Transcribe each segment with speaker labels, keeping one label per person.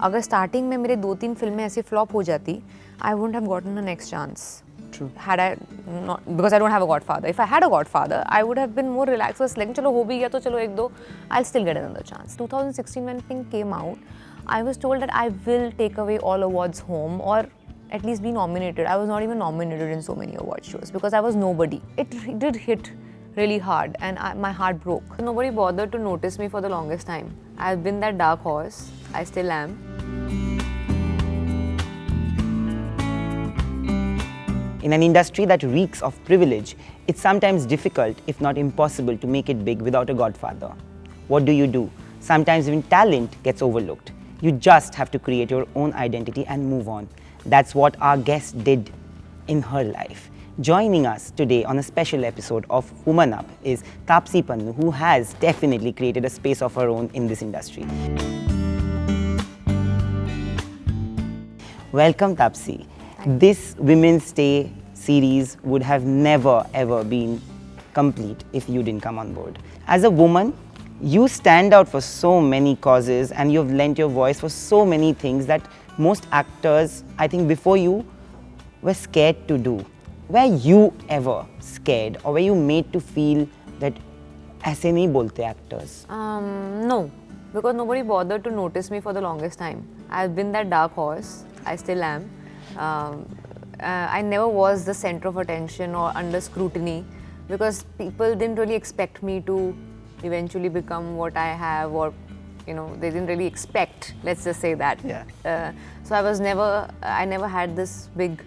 Speaker 1: अगर स्टार्टिंग में मेरे 2-3 फिल्में ऐसी फ्लॉप हो जाती, I wouldn't have gotten a next chance.
Speaker 2: True.
Speaker 1: Had I not, because I don't have a godfather. If I had a godfather, I would have been more relaxed. Was like, चलो हो भी गया तो चलो एक दो, I'll still get another chance. 2016 when Pink came out, I was told that I will take away all awards home or at least be nominated. I was not even nominated in so many award shows because I was nobody. It did hit really hard and my heart broke. Nobody bothered to notice me for the longest time. I've been that dark horse. I still am.
Speaker 2: In an industry that reeks of privilege, it's sometimes difficult, if not impossible, to make it big without a godfather. What do? Sometimes even talent gets overlooked. You just have to create your own identity and move on. That's what our guest did in her life. Joining us today on a special episode of Woman Up is Taapsee Pannu, who has definitely created a space of her own in this industry. Welcome, Taapsee. This Women's Day series would have never ever been complete if you didn't come on board. As a woman, you stand out for so many causes and you've lent your voice for so many things that most actors, I think before you, were scared to do. Were you ever scared or were you made to feel that ऐसे नहीं बोलते actors?
Speaker 1: No, because nobody bothered to notice me for the longest time. I've been that dark horse. I still am. I never was the center of attention or under scrutiny because people didn't really expect me to eventually become what I have, or they didn't really expect, let's just say that.
Speaker 2: Yeah.
Speaker 1: So I never had this big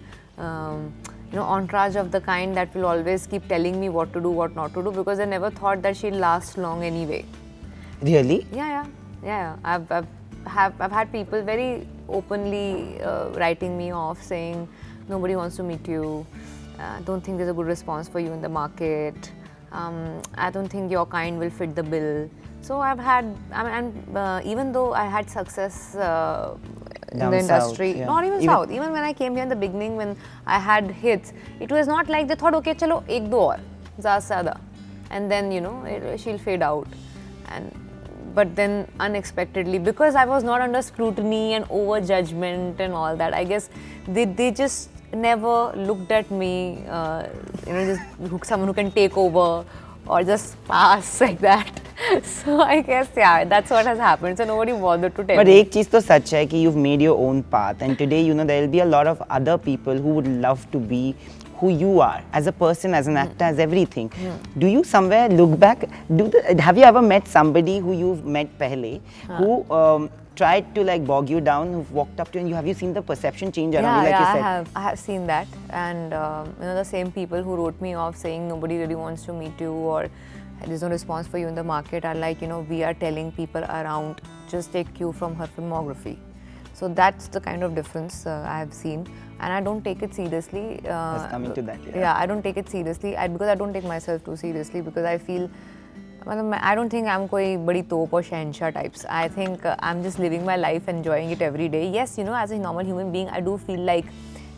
Speaker 1: entourage of the kind that will always keep telling me what to do, what not to do, because I never thought that she'll last long anyway.
Speaker 2: Really?
Speaker 1: Yeah. I've had people very openly writing me off, saying nobody wants to meet you, don't think there's a good response for you in the market, I don't think your kind will fit the bill. So I've had, even though I had success in the industry,
Speaker 2: south, yeah.
Speaker 1: not even south, even when I came here in the beginning, when I had hits, it was not like they thought, okay, chalo, ek do aur, zyada, and then she'll fade out. But then unexpectedly, because I was not under scrutiny and over judgment and all that, I guess they just never looked at me, just someone who can take over or just pass like that. So I guess, yeah, that's what has happened. So nobody bothered to tell
Speaker 2: But
Speaker 1: me.
Speaker 2: एक चीज तो सच है कि you've made your own path, and today there will be a lot of other people who would love to be who you are as a person, as an actor, as everything. Do you somewhere look back? Have you ever met somebody who you've met pehle who tried to like bog you down, who walked up to you, and have you seen the perception change around you, like you said?
Speaker 1: I have seen that, and the same people who wrote me off saying nobody really wants to meet you or there's no response for you in the market are like, we are telling people around, just take cue from her filmography. So that's the kind of difference I have seen, and I don't take it seriously.
Speaker 2: Just coming to that,
Speaker 1: yeah, I don't take it seriously because I don't take myself too seriously, because I feel, I don't think I'm koi badi top or shansha types. I think I'm just living my life, enjoying it every day. Yes, as a normal human being, I do feel like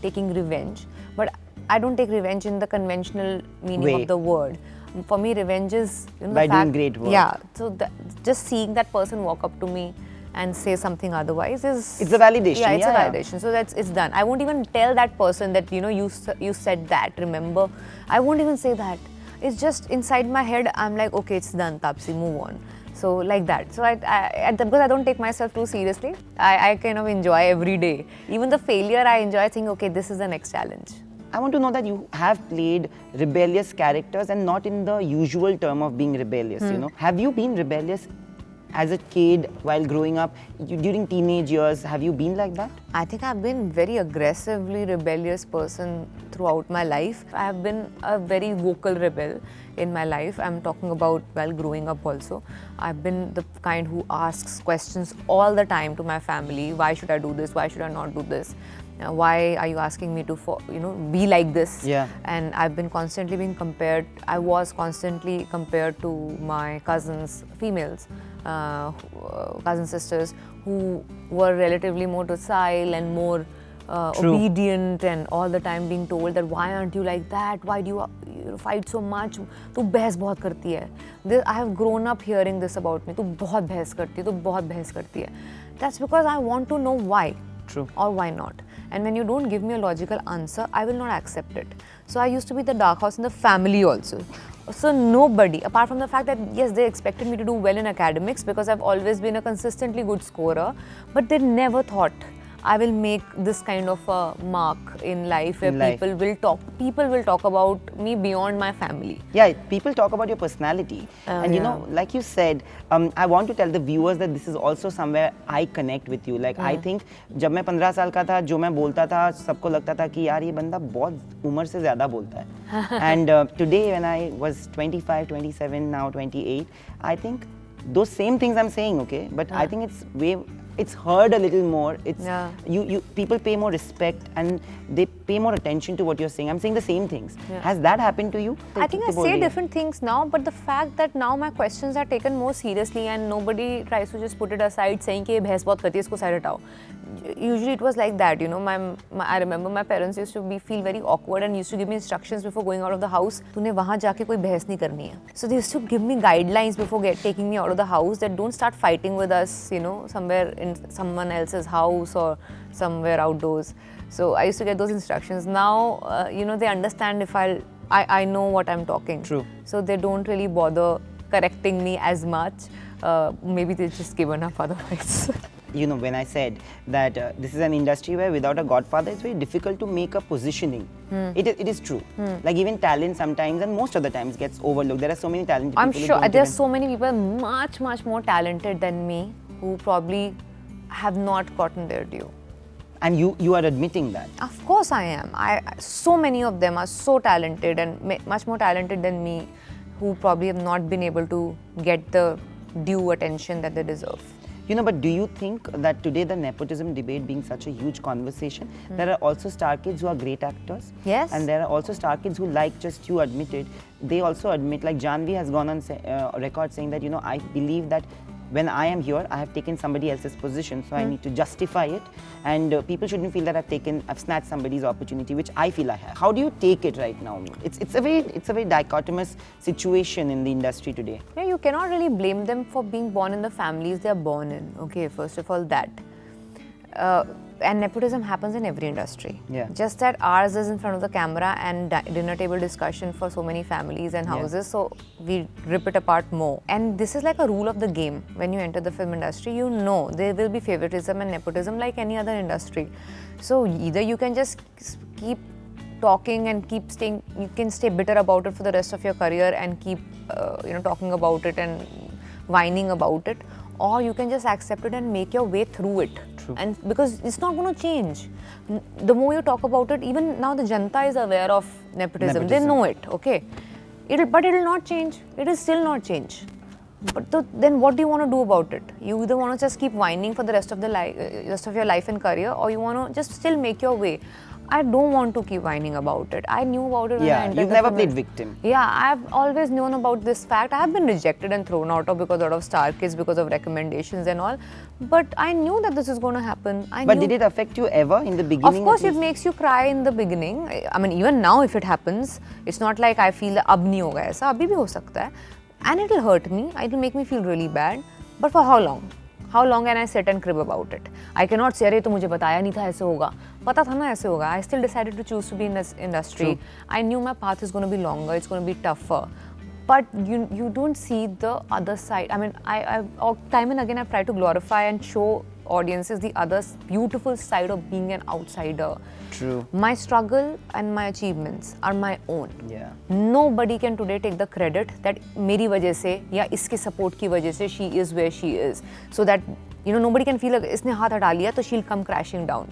Speaker 1: taking revenge, but I don't take revenge in the conventional meaning of the word. For me, revenge is
Speaker 2: by doing great work.
Speaker 1: Yeah, so just seeing that person walk up to me and say something otherwise is...
Speaker 2: It's a validation.
Speaker 1: Yeah, it's a validation. So it's done. I won't even tell that person that, you said that, remember? I won't even say that. It's just inside my head, I'm like, okay, it's done, Taapsee, move on. So like that. So because I don't take myself too seriously, I kind of enjoy every day. Even the failure, I enjoy thinking, okay, this is the next challenge.
Speaker 2: I want to know that you have played rebellious characters, and not in the usual term of being rebellious, Have you been rebellious as a kid while growing up? During teenage years, have you been like that?
Speaker 1: I think I've been very aggressively rebellious person throughout my life. I have been a very vocal rebel in my life. I'm talking about while growing up also. I've been the kind who asks questions all the time to my family. Why should I do this? Why should I not do this? Why are you asking me to be like this?
Speaker 2: Yeah.
Speaker 1: And I've been constantly being compared. I was constantly compared to my cousins, females, cousin sisters, who were relatively more docile and more obedient, and all the time being told that why aren't you like that? Why do you fight so much? तू बहस बहुत करती है. I have grown up hearing this about me. तू बहुत बहस करती है. That's because I want to know why.
Speaker 2: True.
Speaker 1: Or why not. And when you don't give me a logical answer, I will not accept it. So I used to be the dark horse in the family also. So nobody, apart from the fact that yes, they expected me to do well in academics because I've always been a consistently good scorer, but they never thought I will make this kind of a mark in life where people will talk about me beyond my family.
Speaker 2: Yeah, people talk about your personality. And you know, like you said, I want to tell the viewers that this is also somewhere I connect with you. Like I think जब मैं 15 साल का था, जो मैं बोलता था, सबको लगता था कि यार ये बंदा बहुत उम्र से ज़्यादा बोलता है. And today when I was 25, 27, now 28, I think those same things I'm saying, okay? But I think it's heard a little more. It's people pay more respect and they pay more attention to what you're saying. I'm saying the same things. Has that happened to you?
Speaker 1: I think I say different things now, but the fact that now my questions are taken more seriously and nobody tries to just put it aside saying कि ये बहस बहुत करती है, इसको side हटाओ. Usually it was like that, you know. I remember my parents used to feel very awkward and used to give me instructions before going out of the house. तूने वहाँ जाके कोई बहस नहीं करनी है. So they used to give me guidelines before taking me out of the house that don't start fighting with us, you know, somewhere in someone else's house or somewhere outdoors. So I used to get those instructions. Now, you know, they understand if I know what I'm talking.
Speaker 2: True.
Speaker 1: So they don't really bother correcting me as much. Maybe they just give enough otherwise.
Speaker 2: You know, when I said that this is an industry where without a godfather, it's very difficult to make a positioning. It is true. Like even talent sometimes and most of the times gets overlooked. There are so many talented people.
Speaker 1: I'm sure there's so many people much more talented than me who probably have not gotten their due.
Speaker 2: And you are admitting that.
Speaker 1: Of course I am. So many of them are so talented and much more talented than me who probably have not been able to get the due attention that they deserve.
Speaker 2: You know, but do you think that today the nepotism debate being such a huge conversation, there are also star kids who are great actors?
Speaker 1: Yes.
Speaker 2: And there are also star kids who, like just you admitted, they also admit, like Janvi has gone on record saying that, you know, I believe that when I am here, I have taken somebody else's position, so I need to justify it. And people shouldn't feel that I've snatched somebody's opportunity, which I feel I have. How do you take it right now? It's a very dichotomous situation in the industry today.
Speaker 1: Yeah, you cannot really blame them for being born in the families they are born in. Okay, first of all that. And nepotism happens in every industry.
Speaker 2: Yeah.
Speaker 1: Just that ours is in front of the camera and dinner table discussion for so many families and houses, so we rip it apart more. And this is like a rule of the game. When you enter the film industry, you know there will be favoritism and nepotism like any other industry. So either you can just keep talking and keep staying, you can stay bitter about it for the rest of your career and keep talking about it and whining about it, or you can just accept it and make your way through it.
Speaker 2: True.
Speaker 1: And because it's not going to change. The more you talk about it, even now the Janta is aware of nepotism. They know it, okay? But it'll not change. It will still not change. But then what do you want to do about it? You either want to just keep whining for the rest of your life and career, or you want to just still make your way. I don't want to keep whining about it. I knew about it when I entered
Speaker 2: you've never played victim.
Speaker 1: Yeah, I've always known about this fact. I have been rejected and thrown out of because of star kids, because of recommendations and all. But I knew that this is going to happen.
Speaker 2: But did it affect you ever in the beginning?
Speaker 1: Of course, it makes you cry in the beginning. I mean, even now if it happens, it's not like I feel that ab nahi hoga aisa, abhi bhi ho sakta hai. And it will hurt me, it will make me feel really bad. But for how long? How long can I sit and crib about it? I cannot say, अरे तो मुझे बताया नहीं था ऐसे होगा. पता था ना ऐसे होगा. I still decided to choose to be in this industry.
Speaker 2: True.
Speaker 1: I knew my path is going to be longer, it's going to be tougher. But you don't see the other side. I mean, I time and again I've tried to glorify and show audiences the other beautiful side of being an outsider.
Speaker 2: True.
Speaker 1: My struggle and my achievements are my own.
Speaker 2: Yeah.
Speaker 1: Nobody can today take the credit that मेरी वजह से या इसके support की वजह से she is where she is. So that nobody can feel like इसने हाथ हटा लिया तो she'll come crashing down.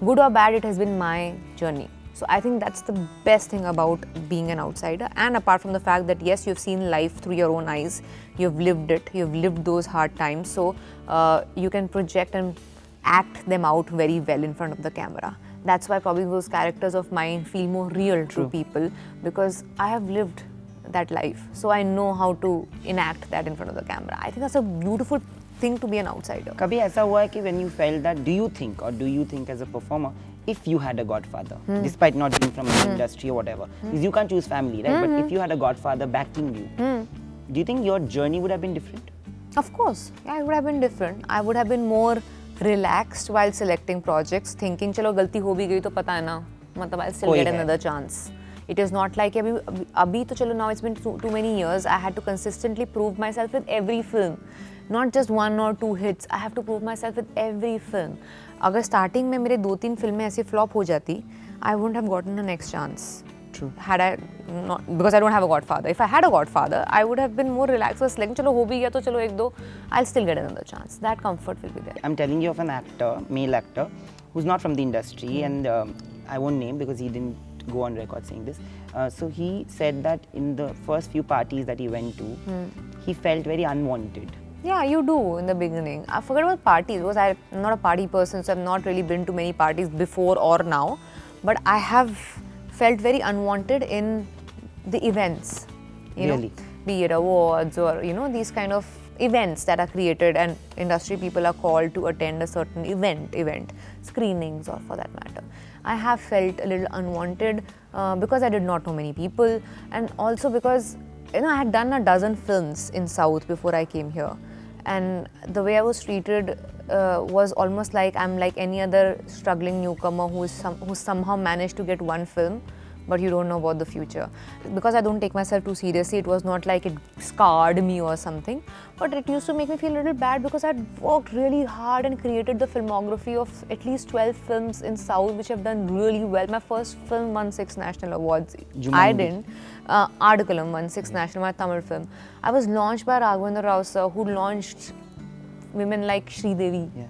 Speaker 1: Good or bad, it has been my journey. So I think that's the best thing about being an outsider. And apart from the fact that yes, you've seen life through your own eyes, you've lived it, you've lived those hard times, so you can project and act them out very well in front of the camera. That's why probably those characters of mine feel more real to people, because I have lived that life. So I know how to enact that in front of the camera. I think that's a beautiful thing to be an outsider.
Speaker 2: कभी ऐसा हुआ है कि when you felt that, do you think as a performer, if you had a godfather, despite not being from the industry or whatever, because you can't choose family, right? But if you had a godfather backing you, do you think your journey would have been different?
Speaker 1: Of course, yeah, it would have been different. I would have been more relaxed while selecting projects, thinking, चलो गलती हो भी गई तो पता है ना, मतलब I'll still
Speaker 2: कोई
Speaker 1: get
Speaker 2: है.
Speaker 1: another chance. It is not like अभी तो चलो, now it's been too many years. I had to consistently prove myself with every film, not just 1 or 2 hits. I have to prove myself with every film. अगर starting में मेरे 2-3 फिल्में ऐसी flop हो जाती, I wouldn't have gotten the next chance.
Speaker 2: True.
Speaker 1: Had I not, because I don't have a godfather. If I had a godfather, I would have been more relaxed. Was like, चलो हो भी गया तो चलो एक दो, I'll still get another chance. That comfort will be there.
Speaker 2: I'm telling you of an actor, male actor, who's not from the industry, and I won't name because he didn't go on record saying this. So he said that in the first few parties that he went to, he felt very unwanted.
Speaker 1: Yeah, you do in the beginning. I forget about parties because I'm not a party person, so I've not really been to many parties before or now. But I have felt very unwanted in the events, you
Speaker 2: Really?
Speaker 1: know, be it awards or, you know, these kind of events that are created and industry people are called to attend a certain event, screenings or for that matter. I have felt a little unwanted because I did not know many people, and also because, you know, I had done a dozen films in South before I came here, and the way I was treated was almost like I'm like any other struggling newcomer who somehow managed to get one film, but you don't know about the future. Because I don't take myself too seriously, it was not like it scarred me or something, but it used to make me feel a little bad because I'd worked really hard and created the filmography of at least 12 films in South which have done really well. My first film won 6 national awards.
Speaker 2: Jumanji.
Speaker 1: I didn't. Ardakalam won 6 national, my Tamil film. I was launched by Raghavendra Rao sir, who launched women like Sridevi.
Speaker 2: Yeah.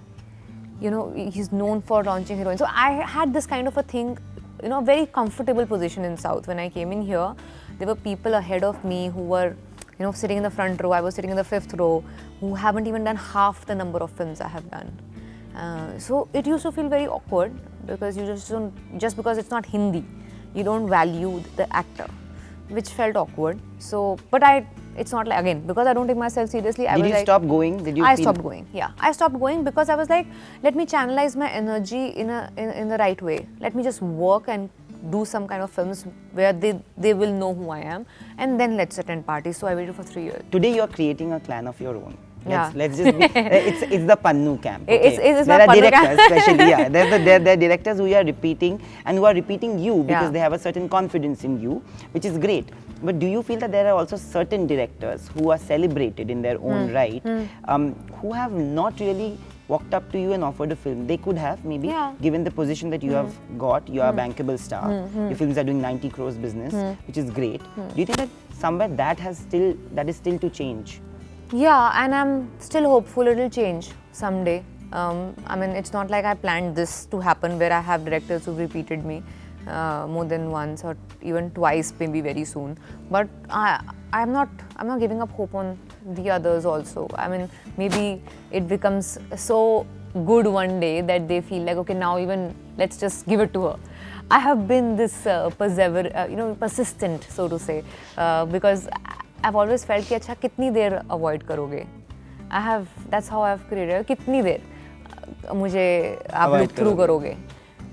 Speaker 1: You know, he's known for launching heroines. So I had this kind of a thing, you know, very comfortable position in South. When I came in here, there were people ahead of me who were, you know, sitting in the front row. I was sitting in the 5th row, who haven't even done half the number of films I have done. So it used to feel very awkward because you just don't, just because it's not Hindi, you don't value the actor, which felt awkward. So, but it's not like, again, because I don't take myself seriously.
Speaker 2: Did you stop going? Did you?
Speaker 1: I stopped going. Yeah, I stopped going because I was like, let me channelize my energy in the right way. Let me just work and do some kind of films where they will know who I am, and then let's attend parties. So I waited for 3 years.
Speaker 2: Today you are creating a clan of your own.
Speaker 1: Yeah.
Speaker 2: Let's just be, it's the Pannu camp. Okay?
Speaker 1: It's
Speaker 2: there
Speaker 1: my
Speaker 2: are
Speaker 1: Pannu
Speaker 2: directors,
Speaker 1: camp.
Speaker 2: especially, yeah. There are directors who are repeating and who are repeating you because
Speaker 1: Yeah.
Speaker 2: they have a certain confidence in you, which is great. But do you feel that there are also certain directors who are celebrated in their own right, who have not really walked up to you and offered a film? They could have, maybe,
Speaker 1: Yeah.
Speaker 2: given the position that you have got. You are a bankable star. Your films are doing 90 crores business, which is great. Do you think that somewhere that is still to change?
Speaker 1: Yeah, and I'm still hopeful it'll change someday. I mean, it's not like I planned this to happen where I have directors who've repeated me more than once or even twice, maybe very soon. But I'm not giving up hope on the others also. I mean, maybe it becomes so good one day that they feel like, okay, now even let's just give it to her. I have been this persistent, so to say, because I've always felt कि अच्छा कितनी देर avoid करोगे? That's how I've created. कितनी देर मुझे आप look through करोगे?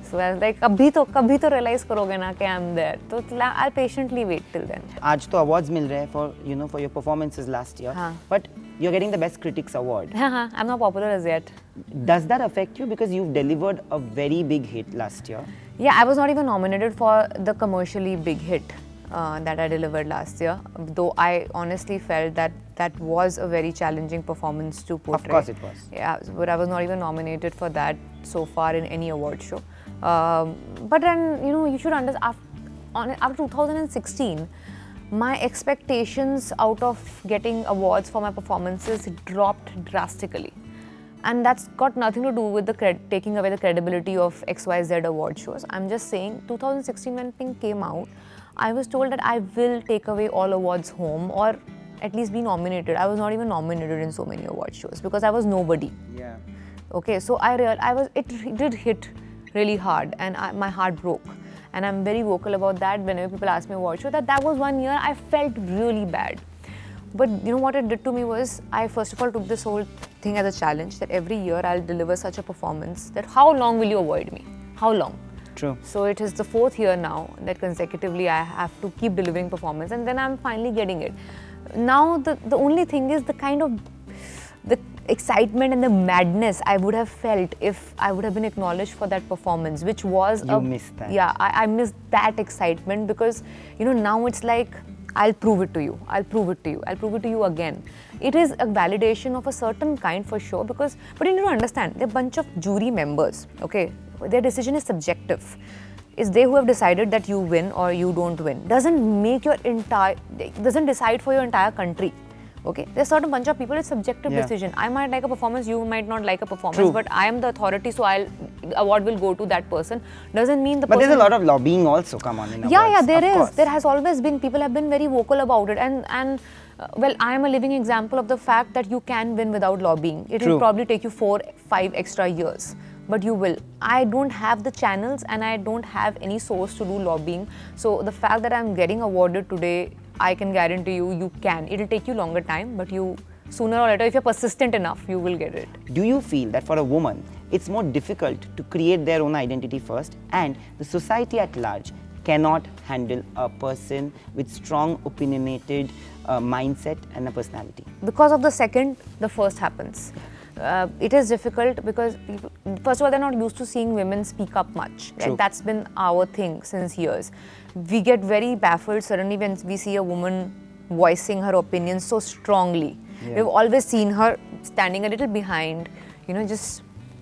Speaker 1: So I was like कभी तो realize करोगे ना कि I'm there. तो I'll patiently wait till then.
Speaker 2: आज तो awards मिल रहे हैं for your performances last year.
Speaker 1: हाँ.
Speaker 2: But you're getting the Best Critics Award.
Speaker 1: I'm not popular as yet.
Speaker 2: Does that affect you because you've delivered a very big hit last year?
Speaker 1: Yeah, I was not even nominated for the commercially big hit that I delivered last year, though I honestly felt that was a very challenging performance to portray.
Speaker 2: Of course it was.
Speaker 1: Yeah, but I was not even nominated for that so far in any award show. But then, you know, you should understand, after 2016, my expectations out of getting awards for my performances dropped drastically. And that's got nothing to do with taking away the credibility of XYZ award shows. I'm just saying, 2016 when Pink came out, I was told that I will take away all awards home or at least be nominated. I was not even nominated in so many award shows because I was nobody.
Speaker 2: Yeah.
Speaker 1: Okay, so it did hit really hard and my heart broke. And I'm very vocal about that whenever people ask me award show, that was one year I felt really bad. But you know what it did to me was, I first of all took this whole thing as a challenge that every year I'll deliver such a performance that how long will you avoid me? How long?
Speaker 2: True.
Speaker 1: So it is the 4th year now that consecutively I have to keep delivering performance, and then I'm finally getting it. Now the only thing is the kind of the excitement and the madness I would have felt if I would have been acknowledged for that performance, which was
Speaker 2: You missed that.
Speaker 1: Yeah, I missed that excitement because, you know, now it's like, I'll prove it to you, I'll prove it to you, I'll prove it to you again. It is a validation of a certain kind for sure, because, but you need to understand, they're a bunch of jury members, okay? Their decision is subjective. It's they who have decided that you win or you don't win. Doesn't make your doesn't decide for your entire country. Okay, there's a certain bunch of people, it's subjective decision. I might like a performance, you might not like a performance,
Speaker 2: True.
Speaker 1: but I am the authority, so award will go to that person. Doesn't mean the
Speaker 2: But
Speaker 1: person.
Speaker 2: there's a lot of lobbying also, come on, in awards.
Speaker 1: Yeah, there
Speaker 2: of
Speaker 1: is.
Speaker 2: course.
Speaker 1: There has always been. People have been very vocal about it, and well, I am a living example of the fact that you can win without lobbying. It will probably take you 4-5 extra years, but you will. I don't have the channels and I don't have any source to do lobbying. So the fact that I'm getting awarded today, I can guarantee you, you can. It'll take you longer time, but you, sooner or later, if you're persistent enough, you will get it.
Speaker 2: Do you feel that for a woman, it's more difficult to create their own identity first, and the society at large cannot handle a person with strong opinionated mindset and a personality?
Speaker 1: Because of the second, the first happens. It is difficult because people, first of all, they're not used to seeing women speak up much.
Speaker 2: True.
Speaker 1: Like, that's been our thing since years. We get very baffled suddenly when we see a woman voicing her opinions so strongly. We've always seen her standing a little behind, you know, just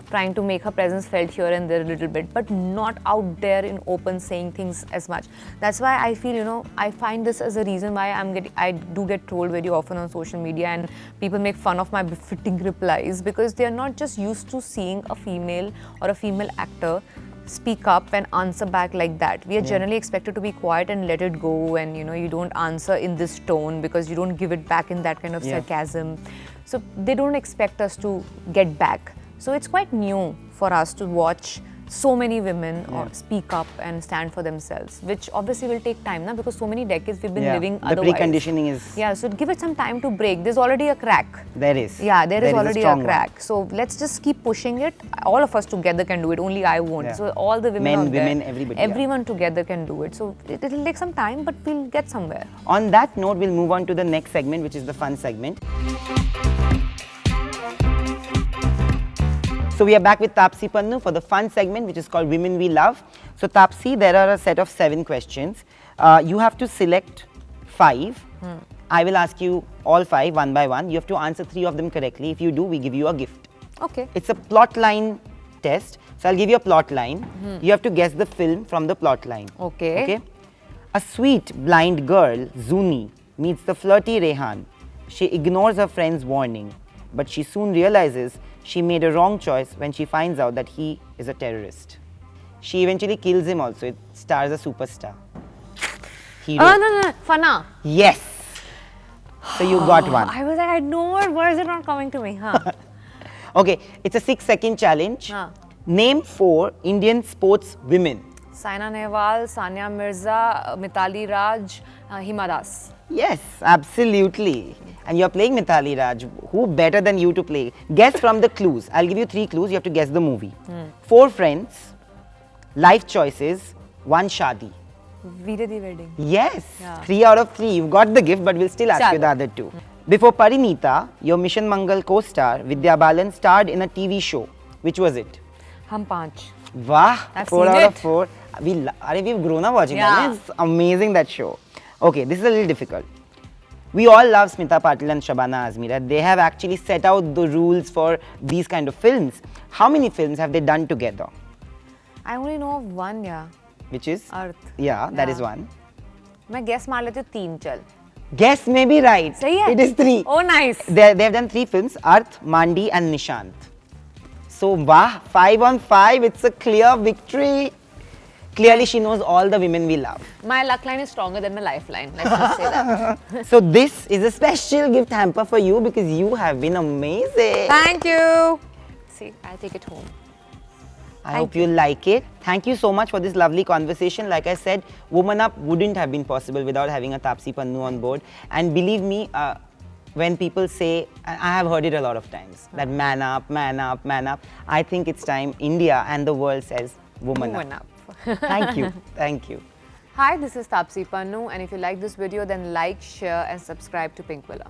Speaker 1: trying to make her presence felt here and there a little bit, but not out there in open saying things as much. That's why I feel, you know, I find this as a reason why I do get trolled very often on social media, and people make fun of my befitting replies, because they are not just used to seeing a female or a female actor speak up and answer back like that. We are generally expected to be quiet and let it go, and, you know, you don't answer in this tone because you don't give it back in that kind of sarcasm. So they don't expect us to get back. So it's quite new for us to watch so many women or speak up and stand for themselves, which obviously will take time now, because so many decades we've been living
Speaker 2: the
Speaker 1: otherwise.
Speaker 2: preconditioning is...
Speaker 1: Yeah, so give it some time to break. There's already a crack.
Speaker 2: There is.
Speaker 1: Yeah, there is already a
Speaker 2: strong
Speaker 1: crack.
Speaker 2: one.
Speaker 1: So let's just keep pushing it. All of us together can do it. Only I won't. So all the women
Speaker 2: Men,
Speaker 1: out there,
Speaker 2: women, everybody,
Speaker 1: everyone together can do it. So it'll take some time, but we'll get somewhere.
Speaker 2: On that note, we'll move on to the next segment, which is the fun segment. So we are back with Taapsee Pannu for the fun segment, which is called Women We Love. So Taapsee, there are a set of 7 questions. You have to select 5. I will ask you all 5 one by one. You have to answer 3 of them correctly. If you do, we give you a gift.
Speaker 1: Okay.
Speaker 2: It's a plot line test. So I'll give you a plot line. You have to guess the film from the plot line.
Speaker 1: Okay.
Speaker 2: A sweet blind girl, Zuni, meets the flirty Rehan. She ignores her friend's warning, but she soon realizes she made a wrong choice when she finds out that he is a terrorist. She eventually kills him also. It stars a superstar. Hero.
Speaker 1: No. Fana.
Speaker 2: Yes. So you got one.
Speaker 1: I was like, I know what words are not coming to me. Huh?
Speaker 2: Okay, it's a 6-second challenge. Name 4 Indian sports women.
Speaker 1: Saina Nehwal, Sania Mirza, Mithali Raj, Hima Das.
Speaker 2: Yes, absolutely. And you're playing Mithali Raj. Who better than you to play? Guess from the clues. I'll give you 3 clues. You have to guess the movie. 4 friends, life choices, 1 shadi.
Speaker 1: Veera Di Wedding.
Speaker 2: Yes, 3 out of 3. You've got the gift, but we'll still ask you the other 2. Before Parinita, your Mission Mangal co-star Vidya Balan starred in a TV show. Which was it?
Speaker 1: Hum Panch.
Speaker 2: Wow,
Speaker 1: I've
Speaker 2: 4
Speaker 1: seen
Speaker 2: out
Speaker 1: it.
Speaker 2: of 4. We've grown up watching that. It's amazing, that show. Okay, this is a little difficult. We all love Smita Patil and Shabana Azmi. They have actually set out the rules for these kind of films. How many films have they done together?
Speaker 1: I only know of one,
Speaker 2: Which is?
Speaker 1: Earth.
Speaker 2: Yeah, that is one.
Speaker 1: I guess मार लेती हूँ 3 चल.
Speaker 2: Guess may be right.
Speaker 1: सही है?
Speaker 2: It is 3.
Speaker 1: Oh, nice.
Speaker 2: They have done 3 films, Arth, Mandi and Nishant. So, wow, 5 on 5, it's a clear victory. Clearly, she knows all the women we love.
Speaker 1: My luck line is stronger than my lifeline. Let's just say that.
Speaker 2: So, this is a special gift hamper for you because you have been amazing.
Speaker 1: Thank you. See, I'll take it home.
Speaker 2: I hope you like it. Thank you so much for this lovely conversation. Like I said, Woman Up wouldn't have been possible without having a Taapsee Pannu on board. And believe me, when people say, I have heard it a lot of times, that man up, man up, man up. I think it's time India and the world says, Woman Up. Thank you. Thank you.
Speaker 1: Hi, this is Taapsee Pannu, and if you like this video, then like, share and subscribe to Pinkvilla.